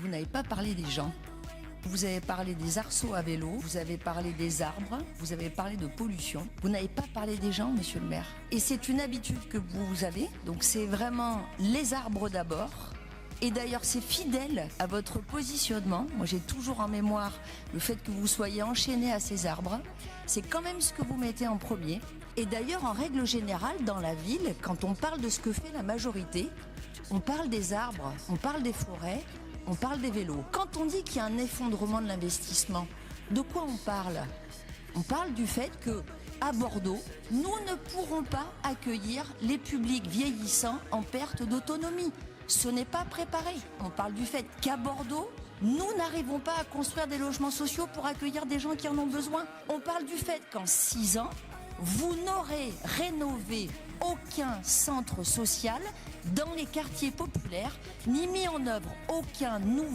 vous n'avez pas parlé des gens. Vous avez parlé des arceaux à vélo, vous avez parlé des arbres, vous avez parlé de pollution. Vous n'avez pas parlé des gens, monsieur le maire. Et c'est une habitude que vous avez. Donc c'est vraiment les arbres d'abord. Et d'ailleurs, c'est fidèle à votre positionnement. Moi, j'ai toujours en mémoire le fait que vous soyez enchaîné à ces arbres. C'est quand même ce que vous mettez en premier. Et d'ailleurs, en règle générale, dans la ville, quand on parle de ce que fait la majorité, on parle des arbres, on parle des forêts, on parle des vélos. Quand on dit qu'il y a un effondrement de l'investissement, de quoi on parle ? On parle du fait que, à Bordeaux, nous ne pourrons pas accueillir les publics vieillissants en perte d'autonomie. Ce n'est pas préparé. On parle du fait qu'à Bordeaux, nous n'arrivons pas à construire des logements sociaux pour accueillir des gens qui en ont besoin. On parle du fait qu'en 6 ans, vous n'aurez rénové aucun centre social dans les quartiers populaires, ni mis en œuvre aucun nouveau